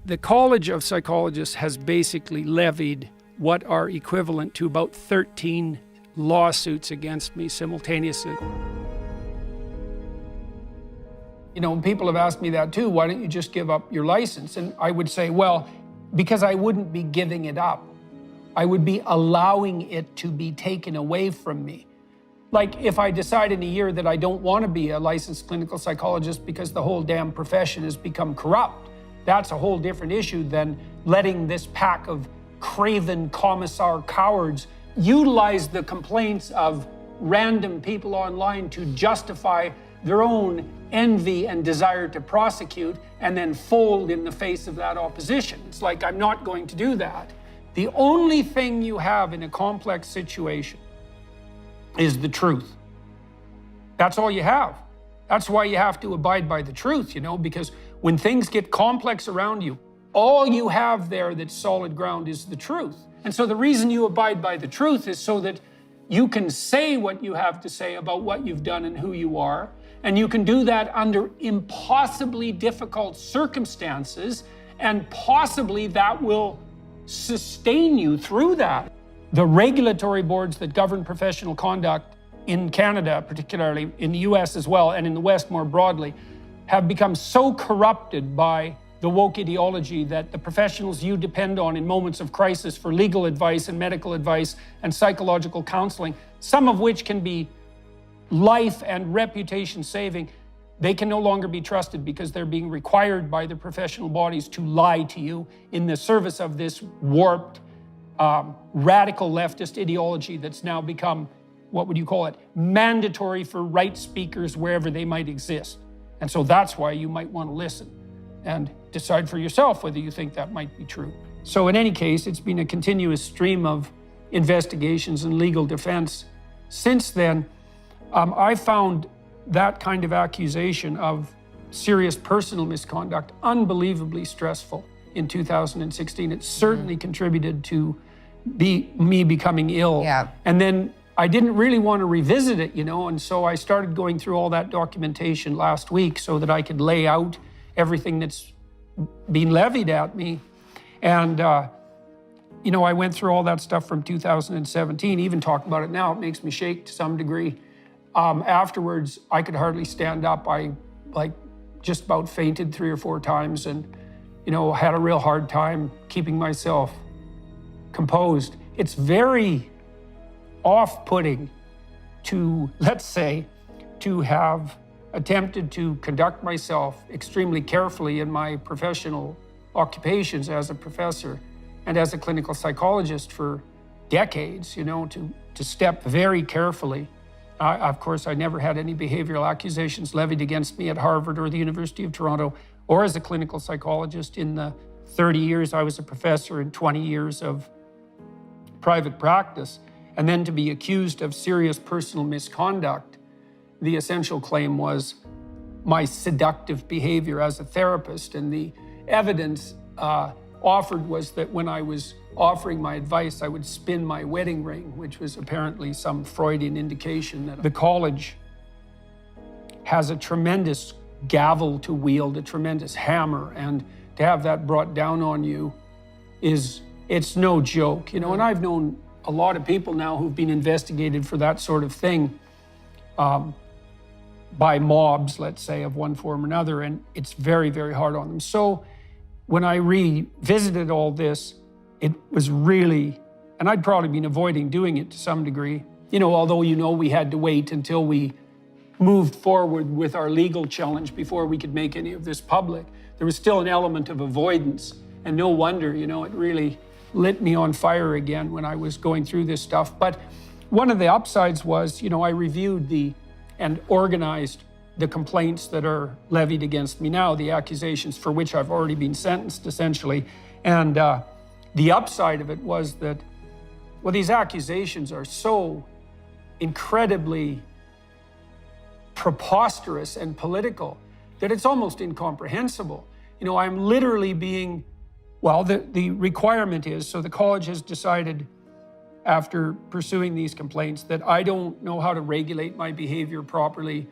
The College of Psychologists has basically levied what are equivalent to about 13 lawsuits against me simultaneously. You know, people have asked me that too, why don't you just give up your license? And I would say, well, because I wouldn't be giving it up. I would be allowing it to be taken away from me. Like if I decide in a year that I don't want to be a licensed clinical psychologist because the whole damn profession has become corrupt, that's a whole different issue than letting this pack of craven commissar cowards utilize the complaints of random people online to justify their own envy and desire to prosecute and then fold in the face of that opposition. It's like, I'm not going to do that. The only thing you have in a complex situation is the truth. That's all you have. That's why you have to abide by the truth, you know, because when things get complex around you, all you have there that's solid ground is the truth. And so the reason you abide by the truth is so that you can say what you have to say about what you've done and who you are, and you can do that under impossibly difficult circumstances, and possibly that will sustain you through that. The regulatory boards that govern professional conduct in Canada, particularly in the US as well, and in the West more broadly, have become so corrupted by the woke ideology that the professionals you depend on in moments of crisis for legal advice and medical advice and psychological counseling, some of which can be life and reputation saving, they can no longer be trusted because they're being required by the professional bodies to lie to you in the service of this warped, radical leftist ideology that's now become, what would you call it, mandatory for right speakers wherever they might exist. And so that's why you might want to listen and decide for yourself whether you think that might be true. So in any case, it's been a continuous stream of investigations and legal defense. Since then, I found that kind of accusation of serious personal misconduct unbelievably stressful in 2016. It certainly contributed to me becoming ill. Yeah. And then I didn't really want to revisit it, you know, and so I started going through all that documentation last week so that I could lay out everything that's been levied at me. And, you know, I went through all that stuff from 2017, even talking about it now, it makes me shake to some degree. Afterwards, I could hardly stand up. I just about fainted 3 or 4 times and, you know, had a real hard time keeping myself composed. It's very off-putting to, let's say, to have attempted to conduct myself extremely carefully in my professional occupations as a professor and as a clinical psychologist for decades, you know, to step very carefully. Of course, I never had any behavioral accusations levied against me at Harvard or the University of Toronto or as a clinical psychologist in the 30 years I was a professor and 20 years of private practice. And then to be accused of serious personal misconduct, the essential claim was my seductive behavior as a therapist. And the evidence offered was that when I was offering my advice, I would spin my wedding ring, which was apparently some Freudian indication that the college has a tremendous gavel to wield, a tremendous hammer, and to have that brought down on you it's no joke, you know. And I've known a lot of people now who've been investigated for that sort of thing by mobs, let's say, of one form or another, and it's very, very hard on them. So when I revisited all this, it was really, and I'd probably been avoiding doing it to some degree, you know, although, you know, we had to wait until we moved forward with our legal challenge before we could make any of this public. There was still an element of avoidance, and no wonder, you know, it really lit me on fire again when I was going through this stuff. But one of the upsides was, you know, I reviewed and organized the complaints that are levied against me now, the accusations for which I've already been sentenced, essentially. And the upside of it was that, well, these accusations are so incredibly preposterous and political that it's almost incomprehensible. You know, I'm literally being, well, the requirement is, so the college has decided after pursuing these complaints that I don't know how to regulate my behavior properly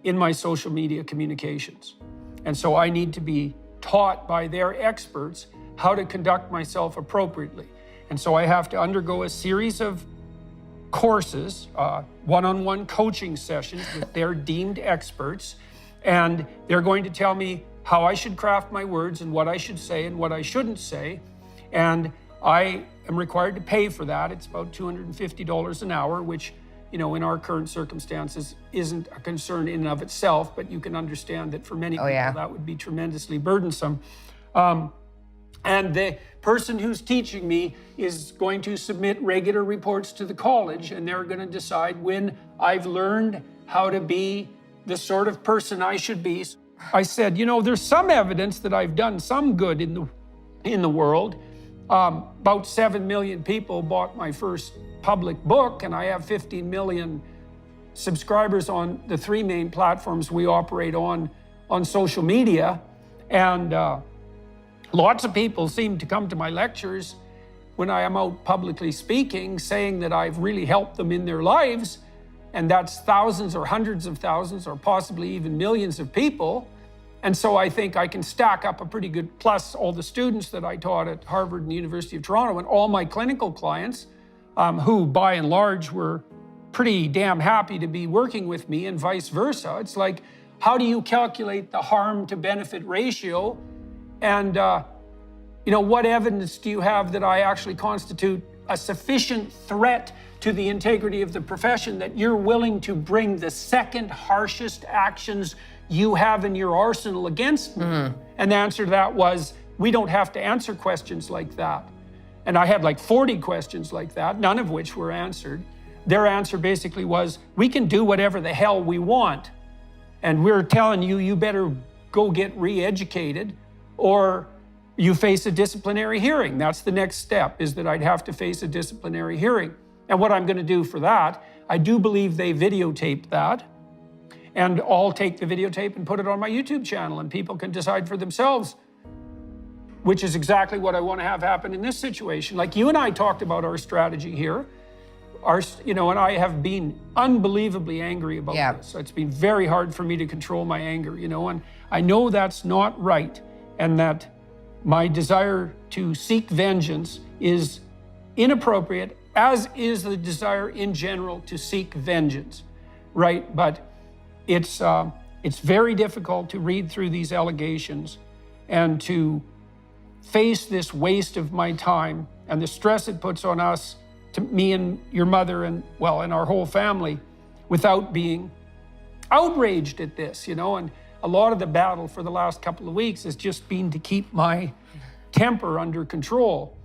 in my social media communications. And so I need to be taught by their experts how to conduct myself appropriately. And so I have to undergo a series of courses, one-on-one coaching sessions with their deemed experts, and they're going to tell me how I should craft my words and what I should say and what I shouldn't say. And I am required to pay for that. It's about $250 an hour, which, you know, in our current circumstances isn't a concern in and of itself, but you can understand that for many people that would be tremendously burdensome. And the person who's teaching me is going to submit regular reports to the college, and they're going to decide when I've learned how to be the sort of person I should be. I said, you know, there's some evidence that I've done some good in the world. About 7 million people bought my first public book, and I have 15 million subscribers on the 3 main platforms we operate on social media. And lots of people seem to come to my lectures when I am out publicly speaking, saying that I've really helped them in their lives. And that's thousands or hundreds of thousands or possibly even millions of people. And so I think I can stack up a pretty good, plus all the students that I taught at Harvard and the University of Toronto and all my clinical clients, who by and large were pretty damn happy to be working with me and vice versa. It's like, how do you calculate the harm to benefit ratio? And, you know, what evidence do you have that I actually constitute a sufficient threat to the integrity of the profession that you're willing to bring the second harshest actions you have in your arsenal against me? And the answer to that was, we don't have to answer questions like that. And I had like 40 questions like that, none of which were answered. Their answer basically was, we can do whatever the hell we want. And we're telling you, you better go get re-educated, or you face a disciplinary hearing. That's the next step, is that I'd have to face a disciplinary hearing. And what I'm going to do for that, I do believe they videotaped that, and I'll take the videotape and put it on my YouTube channel, and people can decide for themselves, which is exactly what I want to have happen in this situation. Like you and I talked about our strategy here, and I have been unbelievably angry about this. So it's been very hard for me to control my anger, and I know that's not right, and that my desire to seek vengeance is inappropriate, as is the desire in general to seek vengeance, right? But it's very difficult to read through these allegations and to face this waste of my time and the stress it puts on us, to me and your mother and our whole family, without being outraged at this, and a lot of the battle for the last couple of weeks has just been to keep my temper under control.